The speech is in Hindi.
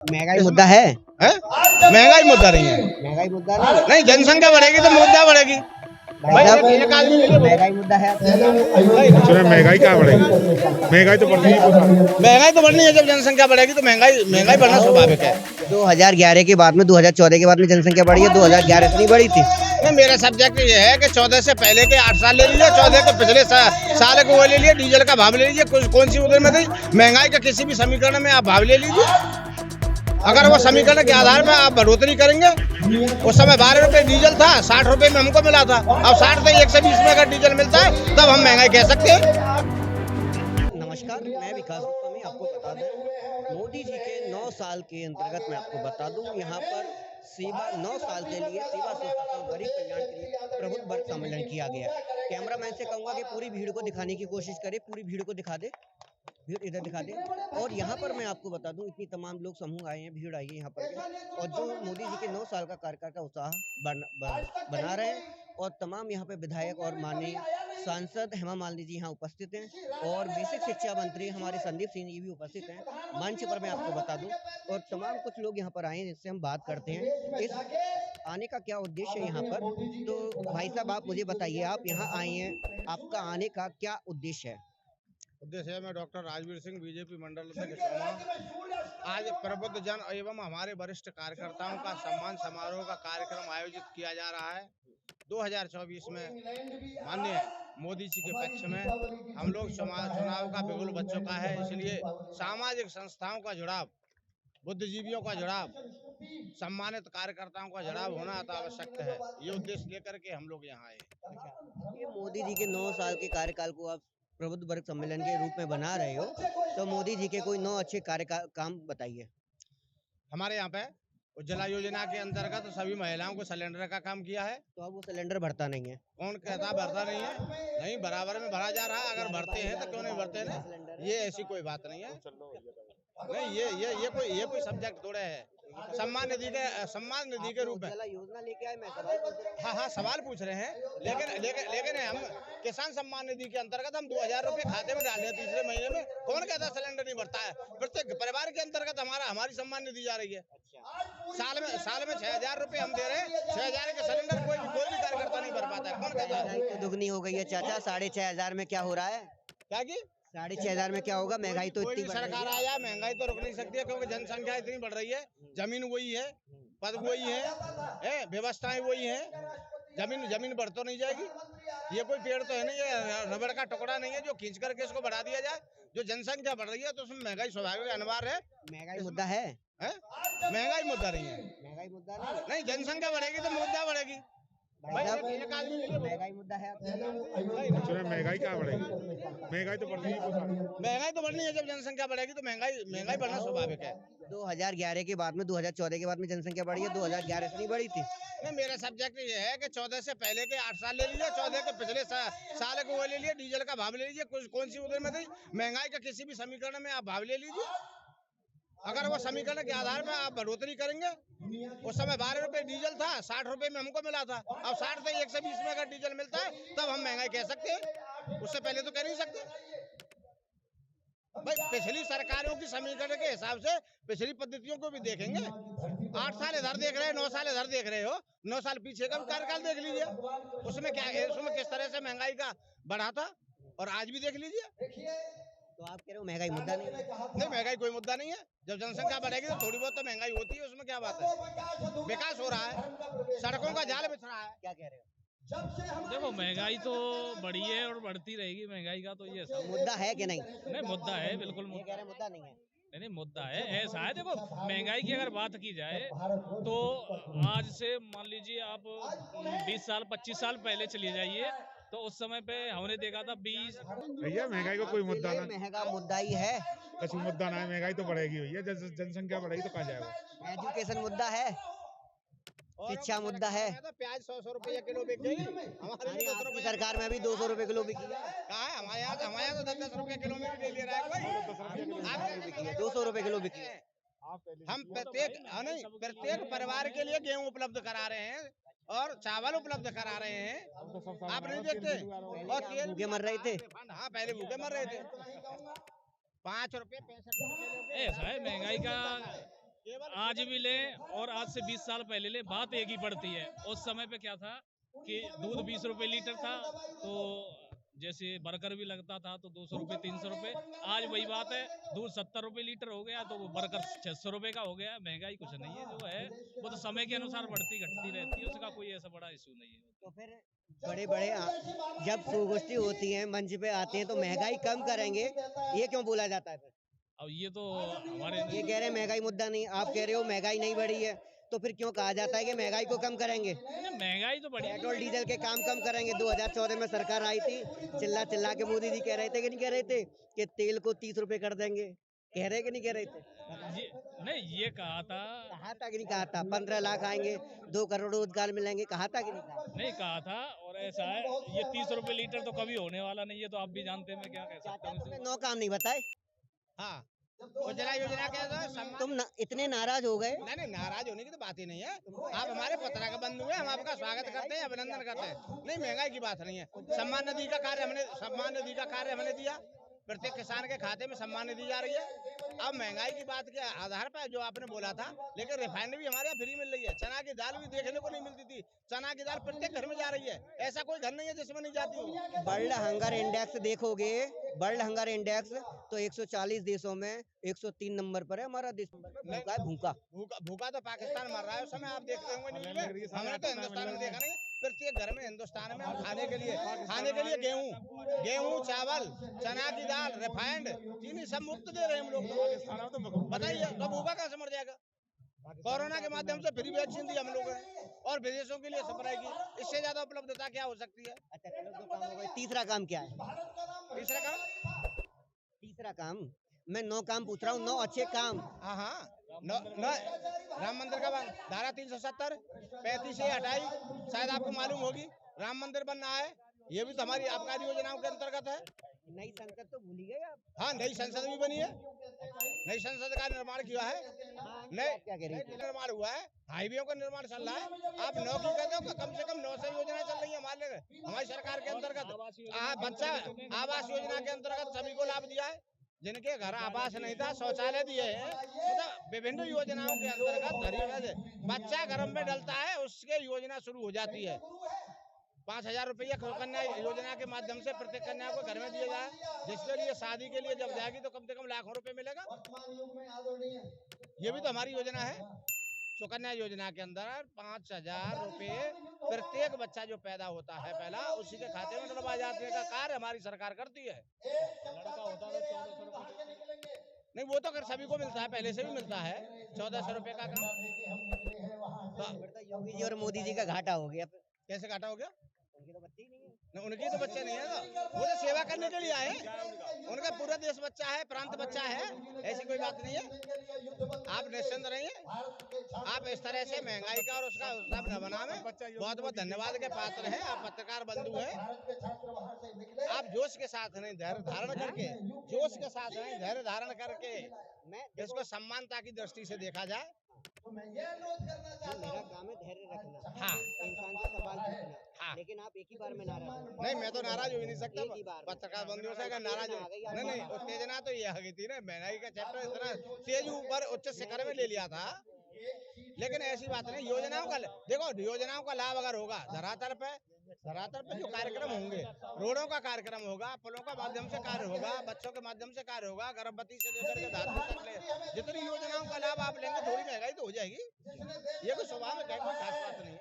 महंगाई मुद्दा है? महंगाई मुद्दा नहीं है। महंगाई मुद्दा नहीं? नहीं, जनसंख्या बढ़ेगी तो मुद्दा बढ़ेगी। भाई साहब, एक आदमी के लिए महंगाई मुद्दा है? सुना महंगाई क्या बढ़ेगी? महंगाई तो बढ़नी है। महंगाई तो बढ़नी है। जब जनसंख्या बढ़ेगी तो महंगाई बढ़ना स्वाभाविक है। 2011 के बाद में 2014 के बाद में जनसंख्या बढ़ी है, 2011 से नहीं बढ़ी थी। नहीं, मेरा सब्जेक्ट ये है कि 14 से पहले के 8 साल ले लीजिए, 14 के पिछले साल को वो ले लीजिए, डीजल का भाव ले लीजिए, कौन सी उधर में थी महंगाई का किसी भी समीकरण में आप भाव ले लीजिए। अगर वो समीकरण के आधार पर आप बढ़ोतरी करेंगे, उस समय 12 रुपए डीजल था, 60 रुपए में हमको मिला था। अब 60 से 120 में अगर डीजल मिलता है तब हम महंगाई कह सकते हैं। नमस्कार, मैं विकास गुप्ता। मैं आपको बता दें, मोदी जी के 9 साल के अंतर्गत मैं आपको बता दूं, यहाँ पर सेवा 9 साल के लिए सेवा संस्था और गरीब कल्याण के लिए प्रबुद्ध वर्ग सम्मेलन किया गया। कैमरामैन से कहूंगा कि पूरी भीड़ को दिखाने की कोशिश करे, पूरी भीड़ को दिखा दे, भीड़ इधर दिखा दे। और यहाँ पर मैं आपको बता दूं, इतनी तमाम लोग समूह आए हैं, भीड़ आई है यहाँ पर और जो मोदी जी के 9 साल का कार्यकाल का उत्साह बना रहे हैं। और तमाम यहाँ पे विधायक और माननीय सांसद हेमा मालिनी जी यहाँ उपस्थित हैं और बेसिक शिक्षा मंत्री हमारे संदीप सिंह जी भी उपस्थित हैं मंच पर। मैं आपको बता दूं और तमाम कुछ लोग यहाँ पर आए हैं जिससे हम बात करते हैं इस आने का क्या उद्देश्य है यहाँ पर। तो भाई साहब, आप मुझे बताइए, आप यहाँ आए हैं, आपका आने का क्या उद्देश्य है? उद्देश्य है, मैं डॉक्टर राजवीर सिंह, बीजेपी मंडल अध्यक्ष। आज प्रबुद्ध जन एवं हमारे वरिष्ठ कार्यकर्ताओं का सम्मान समारोह का कार्यक्रम आयोजित किया जा रहा है। 2024 में माननीय मोदी जी के पक्ष में हम लोग चुनाव का बिगुल बच चुका है, इसलिए सामाजिक संस्थाओं का जुड़ाव, बुद्धिजीवियों का जुड़ाव, सम्मानित कार्यकर्ताओं का जुड़ाव होना अति आवश्यक है। ये उद्देश्य लेकर के हम लोग यहाँ आए। ये मोदी जी के 9 साल के कार्यकाल को आप प्रबुद्ध वर्ग सम्मेलन के रूप में बना रहे हो, तो मोदी जी के कोई 9 अच्छे काम बताइए। हमारे यहाँ पे उज्ज्वला योजना के अंतर्गत सभी महिलाओं को सिलेंडर का काम किया है। तो अब वो सिलेंडर भरता नहीं है? कौन कहता भरता नहीं है? नहीं, बराबर में भरा जा रहा है। अगर भरते हैं तो क्यों नहीं भरते ना? ये ऐसी कोई बात नहीं है। नहीं, ये कोई सब्जेक्ट थोड़े है। सम्मान निधि के रूप में योजना लेके आए, मैं सवाल पूछ रहा हूं। हाँ, सवाल पूछ रहे हैं। लेकिन हम किसान सम्मान निधि के अंतर्गत हम 2000 रुपए खाते में डाले तीसरे महीने में। कौन कहता सिलेंडर नहीं भरता है? प्रत्येक परिवार के अंतर्गत हमारी सम्मान निधि जा रही है। साल में 6000 रुपए हम दे रहे हैं। 6000 के सिलेंडर कोई भी कार्यकर्ता नहीं भर पाता है। कौन कहता है? तो दुगनी हो गई है चाचा। 6500 में क्या हो रहा है? क्या की 6500 में क्या होगा? महंगाई तो कोई इतनी भी बढ़ रही सरकार है। आया, महंगाई तो रुक नहीं सकती है, क्योंकि जनसंख्या इतनी बढ़ रही है। जमीन वही है, पद वही है, व्यवस्थाएं वही हैं। जमीन बढ़ तो नहीं जाएगी। ये कोई पेड़ तो है नहीं, ये रबड़ का टुकड़ा नहीं है जो खींच करके इसको बढ़ा दिया जाए। जो जनसंख्या बढ़ रही है तो उसमें महंगाई स्वाभाविक अनिवार्य है। महंगाई मुद्दा है? महंगाई मुद्दा नहीं है। महंगाई मुद्दा नहीं? नहीं, जनसंख्या बढ़ेगी तो मुद्दा बढ़ेगी। भाई साहब, एक आदमी के लिए महंगाई मुद्दा है? सुना महंगाई क्या बढ़ेगी? महंगाई तो बढ़नी है। महंगाई तो बढ़नी है। जब जनसंख्या बढ़ेगी तो महंगाई बढ़ना स्वाभाविक है। 2011 के बाद में 2014 के बाद में जनसंख्या बढ़ी है, 2011 से नहीं बढ़ी थी। नहीं, मेरा सब्जेक्ट ये है कि 14 से पहले के 8 साल ले लीजिए, 14 के पिछले साल को वो ले लीजिए, डीजल का भाव ले लीजिए, कौन सी उधर में थी महंगाई का किसी भी समीकरण में आप भाव ले लीजिए। अगर वो समीकरण के आधार पर आप बढ़ोतरी करेंगे, उस समय 12 रुपए डीजल था, 60 रुपए में हमको मिला था। अब 60 से 120 में अगर डीजल मिलता है तब हम महंगाई कह सकते हैं। उससे पहले तो कह नहीं सकते। भाई, पिछली सरकारों की समीकरण के हिसाब से पिछली पद्धतियों को भी देखेंगे। 8 साल इधर देख रहे हैं, 9 साल इधर देख रहे हो, 9 साल पीछे का भी कार्यकाल देख लीजिए। उसमें किस तरह से महंगाई का बढ़ा था और आज भी देख लीजिए। तो आप कह रहे हो महंगाई मुद्दा नहीं है? नहीं, महंगाई कोई मुद्दा नहीं है। जब जनसंख्या बढ़ेगी तो थोड़ी बहुत तो महंगाई होती है, उसमें क्या बात है। विकास हो रहा है, सड़कों का जाल बिछ रहा है। क्या कह रहे हो? देखो, महंगाई तो बढ़ी है और बढ़ती रहेगी। महंगाई का तो ये सब मुद्दा है कि नहीं? नहीं, मुद्दा है, बिल्कुल ये कह रहे हैं मुद्दा नहीं है। नहीं, मुद्दा है। ऐसा है, देखो, महंगाई की अगर बात की जाए तो आज से मान लीजिए आप 20 साल 25 साल पहले चले जाइए तो उस समय पे हमने देखा था 20। भैया महंगाई को कोई मुद्दा ना, महंगा मुद्दा ही है। कुछ मुद्दा ना है। महंगाई तो बढ़ेगी भैया, जनसंख्या बढ़ेगी तो कहाँ जाएगा? एजुकेशन मुद्दा है, शिक्षा मुद्दा है। प्याज 100 रुपये किलो बिक गई। हमारे लिए 10 रुपये सरकार में अभी 200 रुपए किलो बिकी है। कहा है? हमारे यहाँ तो 10 रुपये किलो में भी ले रहा है कोई। 200 रुपए किलो बिकी है। हम प्रत्येक परिवार के लिए गेहूं उपलब्ध करा रहे हैं और चावल उपलब्ध करा रहे हैं। आप नहीं देखते? और तेल भूखे मर रहे थे। हाँ, पहले भूखे मर रहे थे। 5 रुपए 65 ऐसा है, महंगाई का आज भी लें और आज से 20 साल पहले लें, बात एक ही पड़ती है। उस समय पे क्या था कि दूध 20 रुपए लीटर था, तो जैसे बर्गर भी लगता था तो 200 रुपए 300 रुपए। आज वही बात है, दूध 70 रुपए लीटर हो गया तो वो बर्गर 600 रुपए का हो गया। महंगाई कुछ नहीं है, जो है वो तो समय के अनुसार बढ़ती घटती रहती है, उसका कोई ऐसा बड़ा इशू नहीं है। तो फिर बड़े-बड़े जब सुगोष्ठी होती है, मंच पे आते हैं तो महंगाई कम करेंगे, ये क्यों बोला जाता है फिर? अब ये तो हमारे ये कह रहे हैं महंगाई मुद्दा नहीं, आप कह रहे हो महंगाई नहीं बढ़ी है, तो फिर क्यों कहा जाता है कि महंगाई को कम करेंगे? महंगाई तो बढ़ी। पेट्रोल डीजल के काम कम करेंगे। 2014 में सरकार आई थी, चिल्ला चिल्ला के मोदी जी कह रहे थे कि नहीं कह रहे थे कि तेल को 30 रुपए कर देंगे, कह रहे कि नहीं कह रहे थे? ये नहीं, ये कहा था कि नहीं कहा था? 15 लाख आएंगे, 2 करोड़ रोजगार मिलेंगे, कहा था कि नहीं कहा? नहीं कहा था। और ऐसा है, ये 30 रुपए लीटर तो कभी होने वाला नहीं है, तो आप भी जानते हैं, मैं क्या कह सकता चाचा हूँ तुमने इसमें। 9 काम नहीं बताए? हाँ, उज्ज्वला योजना के सम्मान। तुम इतने नाराज हो गए? नहीं, नाराज होने की तो बात ही नहीं है। आप हमारे पत्रकार बंधु हैं, हम आपका स्वागत करते हैं, अभिनंदन करते हैं। नहीं, महंगाई की बात नहीं है। सम्मान निधि का कार्य हमने दिया, प्रत्येक किसान के खाते में सम्मान निधि जा रही है। अब महंगाई की बात के आधार पर जो आपने बोला था, लेकिन रिफाइनरी भी हमारे यहाँ फ्री मिल रही है। चना की दाल भी देखने को नहीं मिलती थी, चना की दाल प्रत्येक घर में जा रही है। ऐसा कोई घर नहीं है जिसमें नहीं जाती हो। वर्ल्ड हंगर इंडेक्स देखोगे, वर्ल्ड हंगर इंडेक्स तो 140 देशों में 103 नंबर पर है हमारा देश। भूखा है, भूखा। भूखा तो पाकिस्तान मर रहा है, उस समय आप देखते होंगे न्यूज़ में। हमने तो हिंदुस्तान में देखा नहीं। प्रत्येक घर में हिंदुस्तान में हम खाने के लिए गेहूं, चावल, चना की दाल, रिफाइंड, चीनी सब मुफ्त दे रहे हैं हम लोग। बताइए, तो भूखा कहाँ से मर जाएगा? कोरोना के माध्यम से फ्री वैक्सीन दी हम लोगों ने और विदेशों के लिए सप्लाई की। इससे ज्यादा उपलब्धता क्या हो सकती है? अच्छा चलो, 2 काम हो गए। तीसरा काम क्या है? तीसरा काम मैं 9 काम पूछ रहा हूँ, 9 अच्छे काम। हाँ, राम मंदिर का धारा 370 35 से हटाई, शायद आपको मालूम होगी। राम मंदिर बन रहा है, ये भी तो हमारी आबकारी योजनाओं के अंतर्गत है। नई संसद तो भूल ही गए आप। हाँ, नई संसद भी बनी है, नई संसद का निर्माण किया है। नई क्या कह रही थी? निर्माण हुआ है, हाईवे का निर्माण चल रहा है। आप 9 की कहते हो, कम से कम 9 से योजना चल रही है हमारी सरकार के अंतर्गत। बच्चा आवास योजना के अंतर्गत सभी को लाभ दिया है। जिनके घर आवास नहीं था, शौचालय दिए हैं। मतलब विभिन्न योजनाओं के अंतर्गत बच्चा घर में डलता है, उसके योजना शुरू हो जाती है। 5,000 रुपया कन्या योजना के माध्यम से प्रत्येक कन्या को घर में दिया जाए, जिसके लिए शादी के लिए जब जाएगी तो कम से कम लाखों रुपए मिलेगा। ये भी तो हमारी योजना है। सुकन्या योजना के अंदर 5,000 रुपए प्रत्येक बच्चा जो पैदा होता है पहला, उसी के खाते में डलवा जाने का कार्य हमारी सरकार करती है। लड़का होता है 1400 रुपए। नहीं, वो तो अगर सभी को मिलता है, पहले से भी मिलता है 1,400 रुपए का काम। योगी जी और मोदी जी का घाटा हो गया। कैसे घाटा हो गया? उनके तो बच्चे ही नहीं है। उनके तो बच्चे नहीं है ना, वो तो सेवा करने के लिए आए। उनका पूरा देश बच्चा है, प्रांत बच्चा है, ऐसी कोई बात नहीं है। आप निश्चिंत रहिए। आप इस तरह से महंगाई का और उसका सब न बनावे। बहुत बहुत धन्यवाद के पात्र हैं, आप पत्रकार बंधु हैं। आप जोश के साथ नहीं, धैर्य धारण करके, जोश के साथ नहीं, धैर्य धारण करके इसको सम्मानता की दृष्टि से देखा जाए। मेरा काम है धैर्य रखना। हाँ, इंसान से सवाल पूछना। हाँ। लेकिन आप एक ही बार में नाराज हो। नहीं, मैं तो नाराज हो ही नहीं सकता। एक ही बार में। पत्रकार बंधुओं से अगर नाराज हो, आ गई। नहीं, उत्तेजना तो ये आ गई थी ना, महंगाई का चैप्टर इतना तेज ऊपर उच्च शिखर में ले लिया था। लेकिन ऐसी बात नहीं, योजनाओं का देखो, योजनाओं का लाभ अगर होगा धरातल पे जो कार्यक्रम होंगे, रोडों का कार्यक्रम होगा, पुलों का माध्यम से कार्य होगा, बच्चों के माध्यम से कार्य होगा, गर्भवती से लेकर के धातु तक ले, जितनी योजनाओं का लाभ आप लेंगे, थोड़ी महंगाई तो हो जाएगी। ये कोई स्वभाव में कोई खास बात नहीं है।